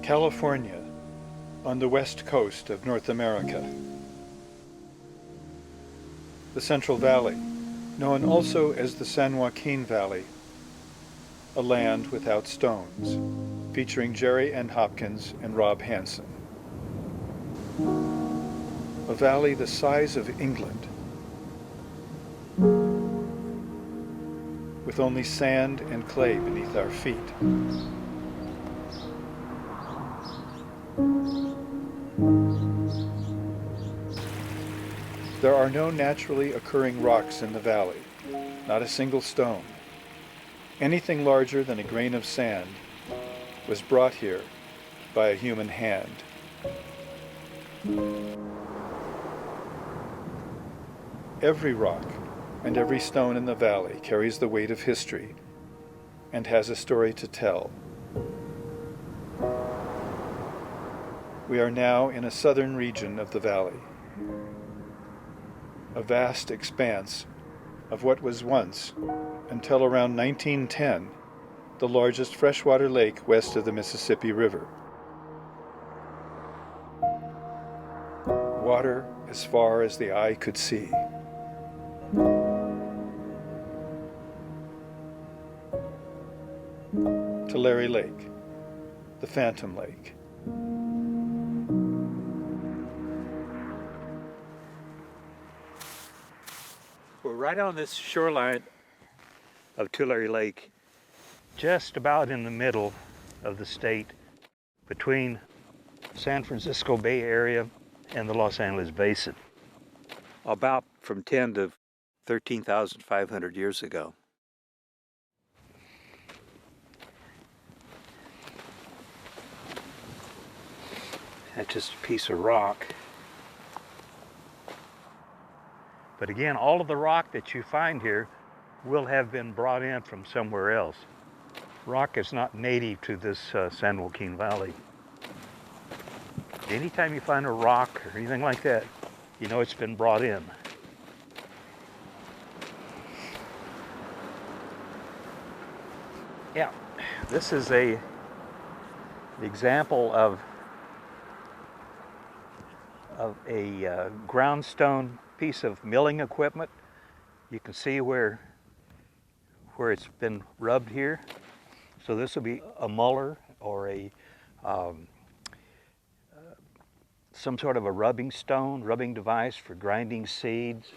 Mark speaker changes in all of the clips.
Speaker 1: California, on the west coast of North America. The Central Valley, known also as the San Joaquin Valley, a land without stones, featuring Jerry and Hopkins and Rob Hansen. A valley the size of England, with only sand and clay beneath our feet. There are no naturally occurring rocks in the valley, not a single stone. Anything larger than a grain of sand was brought here by a human hand. Every rock and every stone in the valley carries the weight of history and has a story to tell. We are now in a southern region of the valley, a vast expanse of what was once, until around 1910, the largest freshwater lake west of the Mississippi River. Water as far as the eye could see. Tulare Lake, the Phantom Lake.
Speaker 2: We're right on this shoreline of Tulare Lake, just about in the middle of the state, between San Francisco Bay Area and the Los Angeles Basin, about from 10 to 13,500 years ago. That's just a piece of rock. But again, all of the rock that you find here will have been brought in from somewhere else. Rock is not native to this San Joaquin Valley. Anytime you find a rock or anything like that, you know it's been brought in. Yeah, this is an example of a groundstone piece of milling equipment. You can see where it's been rubbed here. So this will be a muller or some sort of a rubbing stone, rubbing device for grinding seeds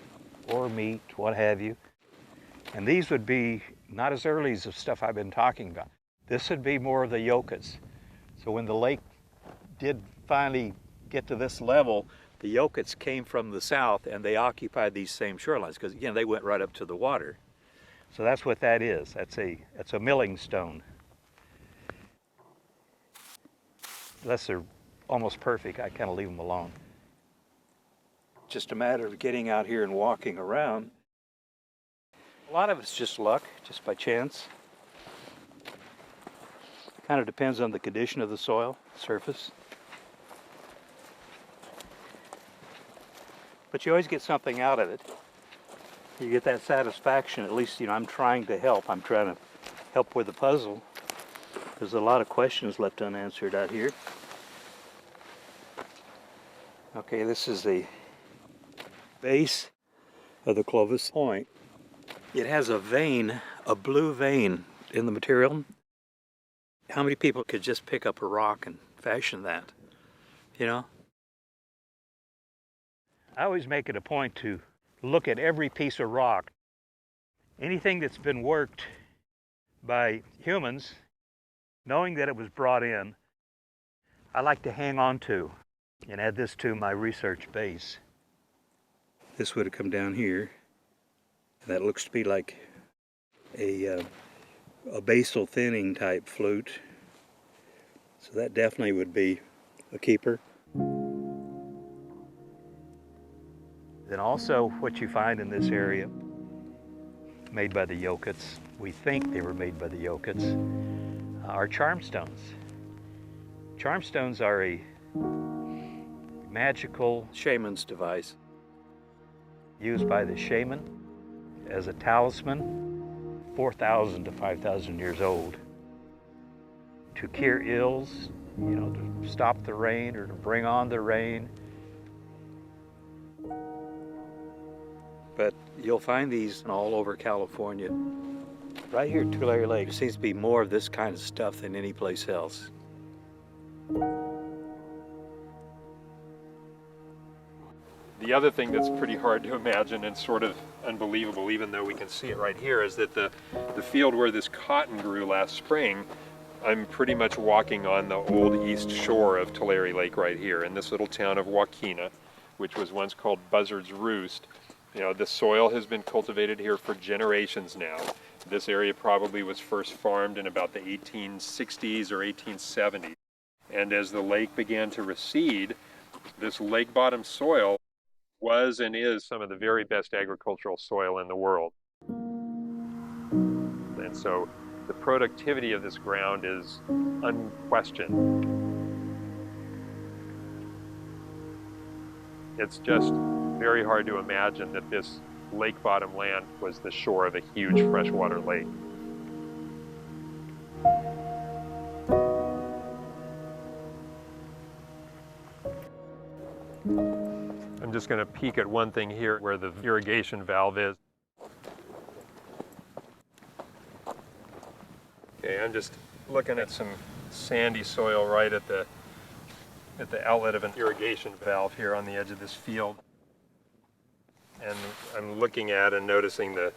Speaker 2: or meat, what have you. And these would be not as early as the stuff I've been talking about. This would be more of the Yokuts. So when the lake did finally get to this level, the Yokuts came from the south and they occupied these same shorelines because, again, they went right up to the water. So that's what that is. That's a milling stone. Unless they're almost perfect, I kind of leave them alone. Just a matter of getting out here and walking around. A lot of it's just luck, just by chance. Kind of depends on the condition of the soil, surface. But you always get something out of it. You get that satisfaction, at least, I'm trying to help. I'm trying to help with the puzzle. There's a lot of questions left unanswered out here. Okay, this is the base of the Clovis point. It has a vein, a blue vein in the material. How many people could just pick up a rock and fashion that, I always make it a point to look at every piece of rock. Anything that's been worked by humans, knowing that it was brought in, I like to hang on to and add this to my research base. This would have come down here. And that looks to be like a basal thinning type flute. So that definitely would be a keeper. Then also what you find in this area, made by the Yokuts, we think they were made by the Yokuts, are charmstones. Charmstones are a magical
Speaker 3: Shaman's device.
Speaker 2: used by the shaman as a talisman, 4,000 to 5,000 years old, to cure ills, you know, to stop the rain or to bring on the rain.
Speaker 3: But you'll find these all over California.
Speaker 2: Right here at Tulare Lake.
Speaker 3: There seems to be more of this kind of stuff than any place else.
Speaker 4: The other thing that's pretty hard to imagine and sort of unbelievable, even though we can see it right here, is that the field where this cotton grew last spring, I'm pretty much walking on the old east shore of Tulare Lake right here in this little town of Joaquin, which was once called Buzzard's Roost. You know, the soil has been cultivated here for generations now. This area probably was first farmed in about the 1860s or 1870s. And as the lake began to recede, this lake bottom soil was and is some of the very best agricultural soil in the world. And so the productivity of this ground is unquestioned. It's just very hard to imagine that this lake bottom land was the shore of a huge freshwater lake. I'm just going to peek at one thing here where the irrigation valve is. Okay, I'm just looking at some sandy soil right at the outlet of an irrigation valve here on the edge of this field. And I'm looking at and noticing the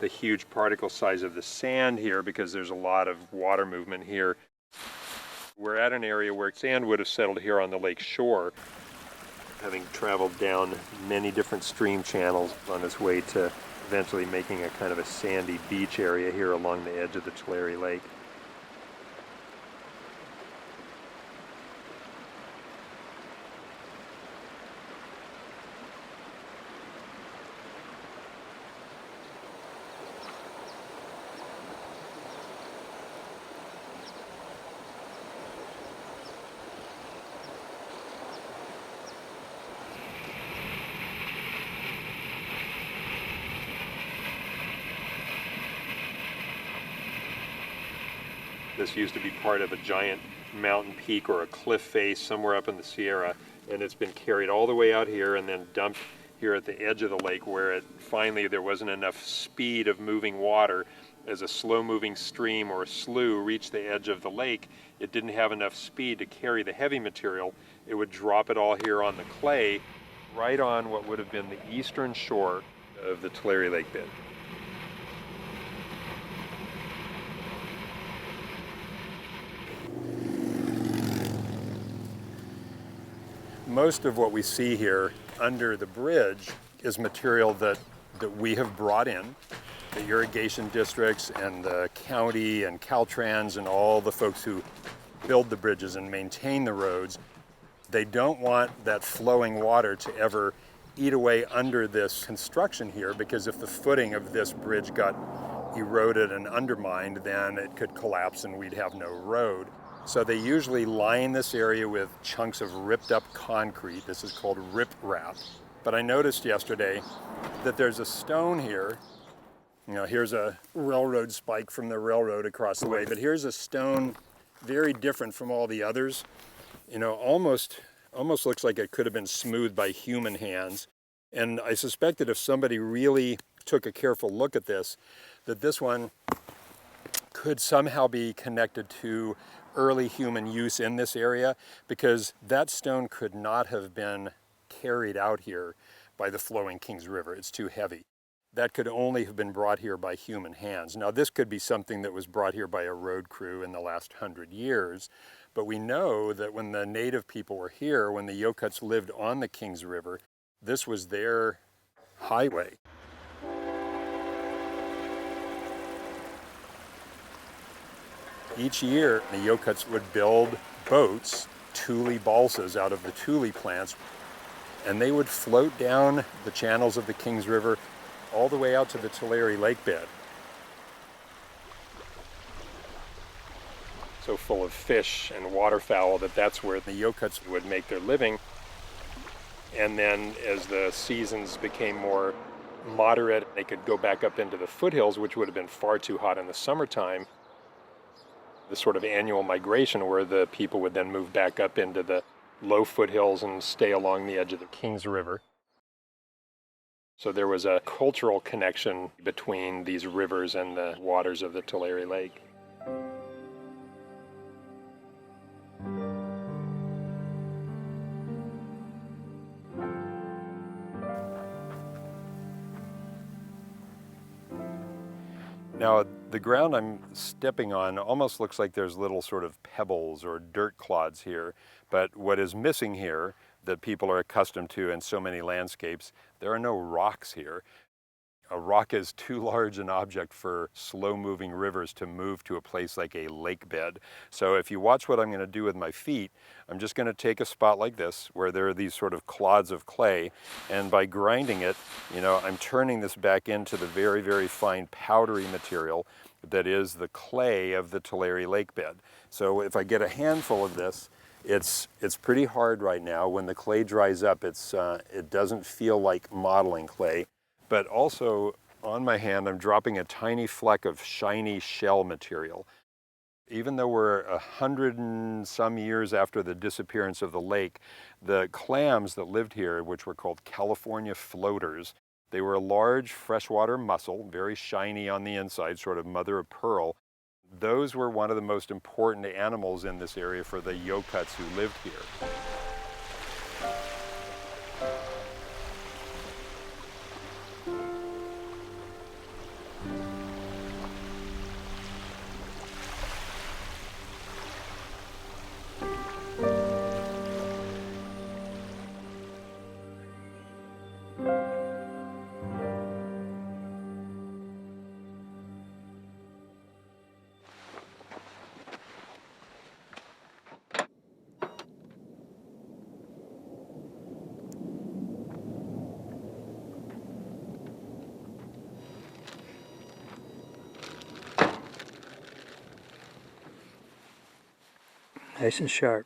Speaker 4: huge particle size of the sand here because there's a lot of water movement here. We're at an area where sand would have settled here on the lake shore, having traveled down many different stream channels on its way to eventually making a kind of a sandy beach area here along the edge of the Tulare Lake. This used to be part of a giant mountain peak or a cliff face somewhere up in the Sierra, and it's been carried all the way out here and then dumped here at the edge of the lake where finally there wasn't enough speed of moving water. As a slow-moving stream or a slough reached the edge of the lake, it didn't have enough speed to carry the heavy material. It would drop it all here on the clay right on what would have been the eastern shore of the Tulare Lake bed. Most of what we see here under the bridge is material that we have brought in. The irrigation districts and the county and Caltrans and all the folks who build the bridges and maintain the roads, they don't want that flowing water to ever eat away under this construction here, because if the footing of this bridge got eroded and undermined, then it could collapse and we'd have no road. So they usually line this area with chunks of ripped up concrete. This is called riprap. But I noticed yesterday that there's a stone here. You know, here's a railroad spike from the railroad across the way, but here's a stone very different from all the others. You know, almost looks like it could have been smoothed by human hands. And I suspect that if somebody really took a careful look at this, that this one could somehow be connected to early human use in this area, because that stone could not have been carried out here by the flowing Kings River. It's too heavy. That could only have been brought here by human hands. Now, this could be something that was brought here by a road crew in the last 100 years, but we know that when the native people were here, when the Yokuts lived on the Kings River, this was their highway. Each year, the Yokuts would build boats, tule balsas out of the tule plants, and they would float down the channels of the Kings River all the way out to the Tulare Lake bed. so full of fish and waterfowl that that's where the Yokuts would make their living. And then as the seasons became more moderate, they could go back up into the foothills, which would have been far too hot in the summertime. The sort of annual migration where the people would then move back up into the low foothills and stay along the edge of the Kings River. So there was a cultural connection between these rivers and the waters of the Tulare Lake. Now, the ground I'm stepping on almost looks like there's little sort of pebbles or dirt clods here, but what is missing here that people are accustomed to in so many landscapes, there are no rocks here. A rock is too large an object for slow-moving rivers to move to a place like a lake bed. So if you watch what I'm going to do with my feet, I'm just going to take a spot like this where there are these sort of clods of clay, and by grinding it, I'm turning this back into the very, very fine powdery material that is the clay of the Tulare Lake bed. So if I get a handful of this, it's pretty hard right now. When the clay dries up, it doesn't feel like modeling clay. But also on my hand, I'm dropping a tiny fleck of shiny shell material. Even though we're 100 and some years after the disappearance of the lake, the clams that lived here, which were called California floaters, they were a large freshwater mussel, very shiny on the inside, sort of mother of pearl. Those were one of the most important animals in this area for the Yokuts who lived here.
Speaker 3: Nice and sharp.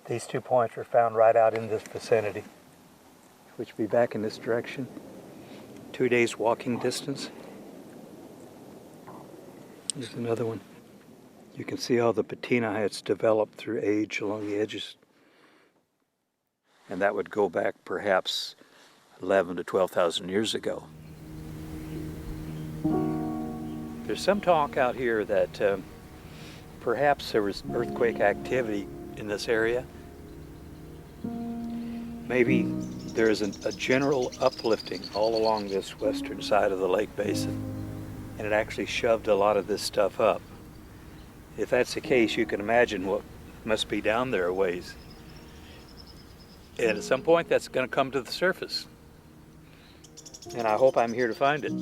Speaker 3: These 2 points were found right out in this vicinity, which would be back in this direction. 2 days walking distance. There's another one. You can see how the patina has developed through age along the edges. And that would go back perhaps 11 to 12,000 years ago. There's some talk out here that perhaps there was earthquake activity in this area. Maybe there is a general uplifting all along this western side of the lake basin, and it actually shoved a lot of this stuff up. If that's the case, you can imagine what must be down there a ways. And at some point, that's going to come to the surface. And I hope I'm here to find it.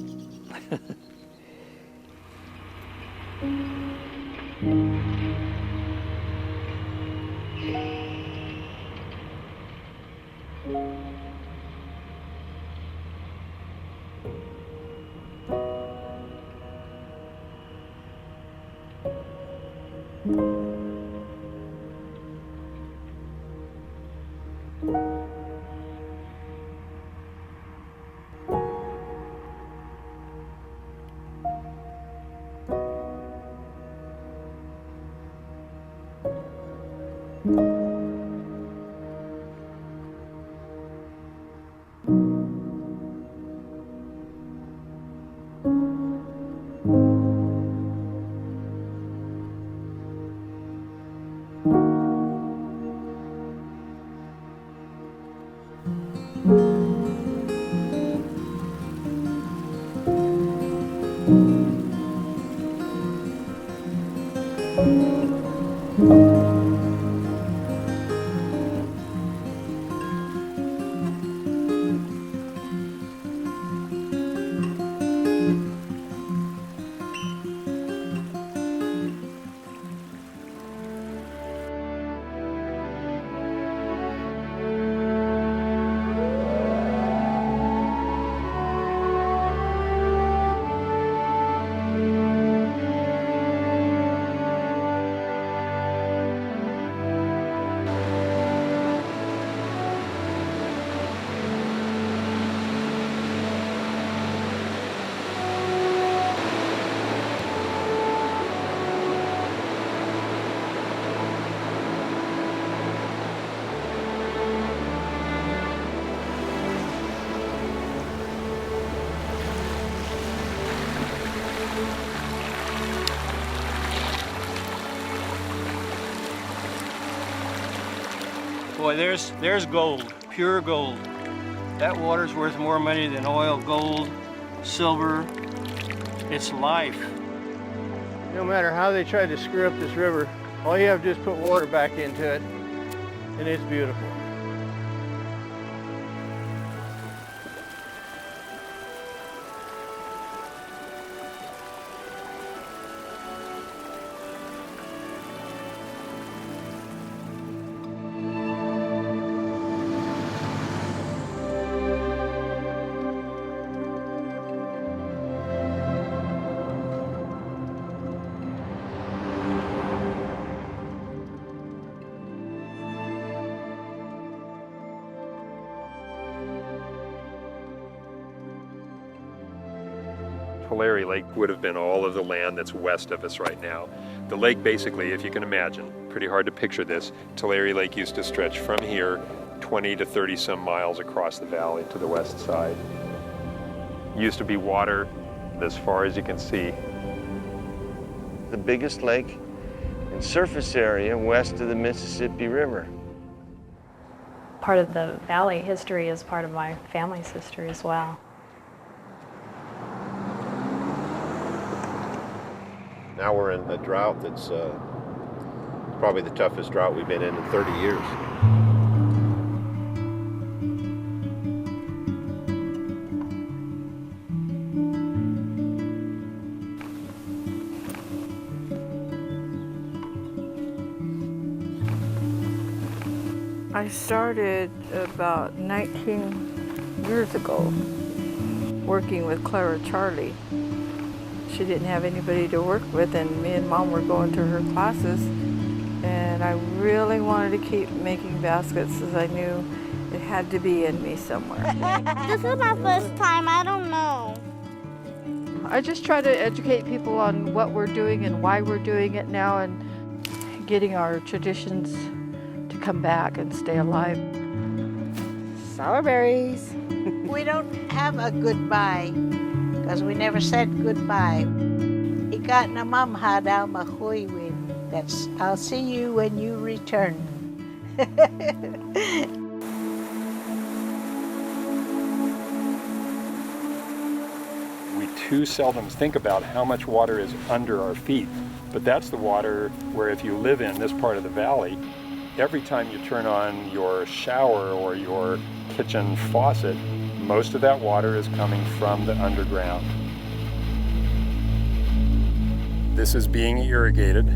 Speaker 5: Boy, there's gold, pure gold. That water's worth more money than oil, gold, silver. It's life. No matter how they try to screw up this river, all you have to do is put water back into it, and it's beautiful.
Speaker 4: Tulare Lake would have been all of the land that's west of us right now. The lake basically, if you can imagine, pretty hard to picture this, Tulare Lake used to stretch from here 20 to 30 some miles across the valley to the west side. Used to be water as far as you can see.
Speaker 6: The biggest lake in surface area west of the Mississippi River.
Speaker 7: Part of the valley history is part of my family's history as well.
Speaker 8: Now we're in a drought that's probably the toughest drought we've been in 30 years.
Speaker 9: I started about 19 years ago working with Clara Charlie. She didn't have anybody to work with, and me and Mom were going to her classes, and I really wanted to keep making baskets as I knew it had to be in me somewhere.
Speaker 10: This is my first time, I don't know.
Speaker 9: I just try to educate people on what we're doing and why we're doing it now, and getting our traditions to come back and stay alive.
Speaker 10: Sour berries. We don't have a goodbye, because we never said goodbye. Ikat na mam hadaw mahoy win. That's I'll see you when you return.
Speaker 4: We too seldom think about how much water is under our feet, but that's the water where if you live in this part of the valley, every time you turn on your shower or your kitchen faucet, most of that water is coming from the underground. This is being irrigated.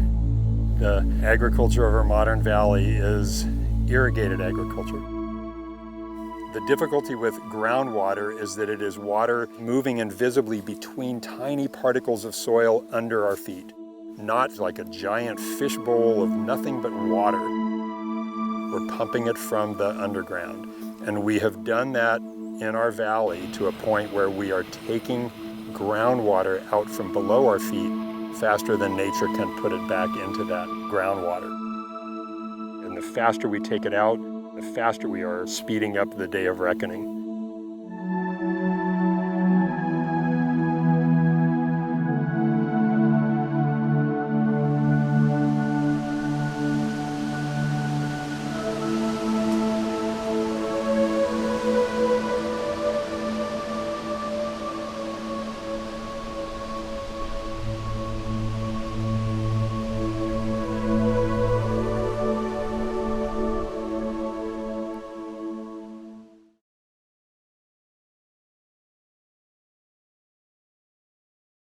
Speaker 4: The agriculture of our modern valley is irrigated agriculture. The difficulty with groundwater is that it is water moving invisibly between tiny particles of soil under our feet, not like a giant fishbowl of nothing but water. We're pumping it from the underground, and we have done that in our valley to a point where we are taking groundwater out from below our feet faster than nature can put it back into that groundwater. And the faster we take it out, the faster we are speeding up the day of reckoning.